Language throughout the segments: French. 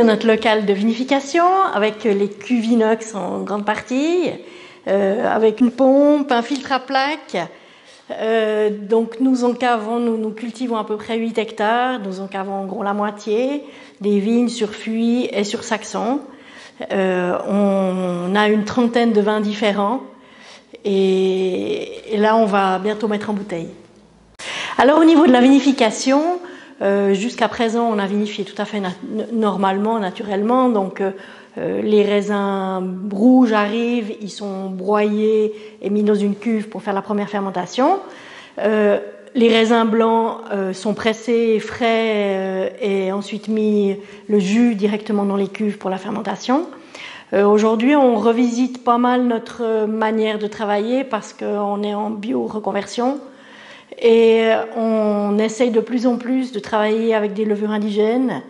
a notre local de vinification avec les cuves inox en grande partie, avec une pompe, un filtre à plaques. Donc nous encavons, nous cultivons à peu près 8 hectares, nous encavons en gros la moitié, des vignes sur Fuy et sur Saxon. On a une trentaine de vins différents et là on va bientôt mettre en bouteille. Alors au niveau de la vinification, jusqu'à présent on a vinifié tout à fait normalement, naturellement, donc les raisins rouges arrivent, ils sont broyés et mis dans une cuve pour faire la première fermentation. Les raisins blancs sont pressés, frais et ensuite mis le jus directement dans les cuves pour la fermentation. Aujourd'hui, on revisite pas mal notre manière de travailler parce qu'on est en bio-reconversion et on essaye de plus en plus de travailler avec des levures indigènes.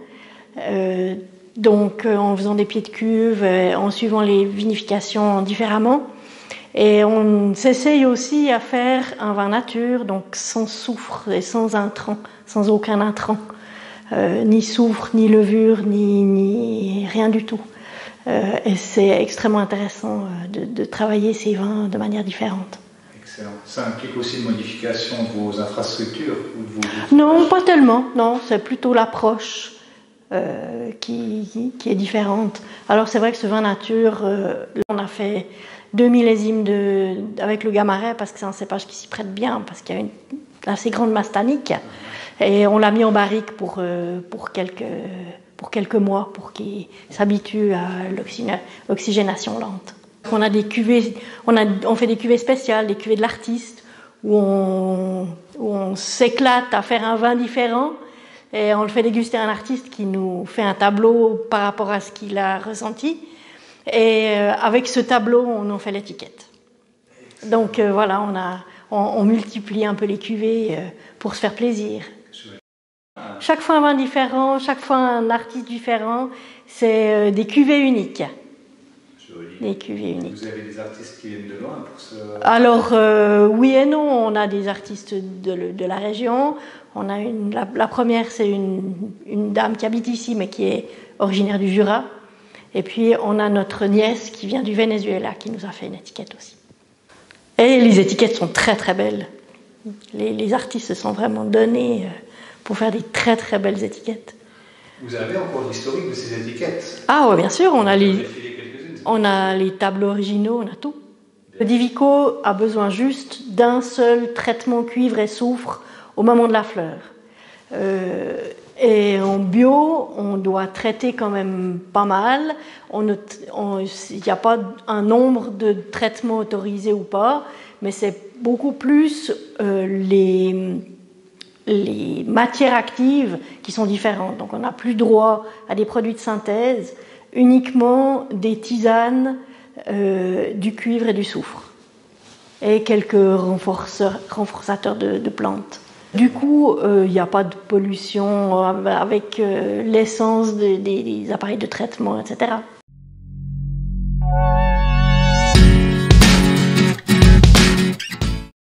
Donc en faisant des pieds de cuve, en suivant les vinifications différemment. Et on s'essaye aussi à faire un vin nature, donc sans soufre et sans intrant, sans aucun intrant. Ni soufre, ni levure, ni rien du tout. Et c'est extrêmement intéressant de travailler ces vins de manière différente. Excellent. Ça implique aussi une modification de vos infrastructures ou de vos... Non, pas tellement. Non, c'est plutôt l'approche. Qui est différente. Alors c'est vrai que ce vin nature, là on a fait 2 millésimes avec le Gamaret parce que c'est un cépage qui s'y prête bien, parce qu'il y a une assez grande masse tannique, et on l'a mis en barrique pour quelques mois pour qu'il s'habitue à l'oxygénation lente. On a des cuvées, on fait des cuvées spéciales, des cuvées de l'artiste, où on s'éclate à faire un vin différent. Et on le fait déguster à un artiste qui nous fait un tableau par rapport à ce qu'il a ressenti. Et avec ce tableau, on en fait l'étiquette. Donc voilà, on multiplie un peu les cuvées pour se faire plaisir. Chaque fois un vin différent, chaque fois un artiste différent. C'est des cuvées uniques. Des cuvées uniques. Vous avez des artistes qui viennent de loin pour ce... Alors oui et non, on a des artistes de la région. On a la première, c'est une dame qui habite ici, mais qui est originaire du Jura. Et puis, on a notre nièce qui vient du Venezuela, qui nous a fait une étiquette aussi. Et les étiquettes sont très, très belles. Les artistes se sont vraiment donnés pour faire des très, très belles étiquettes. Vous avez encore l'historique de ces étiquettes? Ah oui, bien sûr, on a les tableaux originaux, on a tout. Le Divico a besoin juste d'un seul traitement cuivre et soufre au moment de la fleur. Et en bio, on doit traiter quand même pas mal. Il n'y a pas un nombre de traitements autorisés ou pas, mais c'est beaucoup plus les matières actives qui sont différentes. Donc on n'a plus droit à des produits de synthèse, uniquement des tisanes, du cuivre et du soufre. Et quelques renforçateurs de plantes. Du coup, il n'y a pas de pollution avec l'essence des appareils de traitement, etc.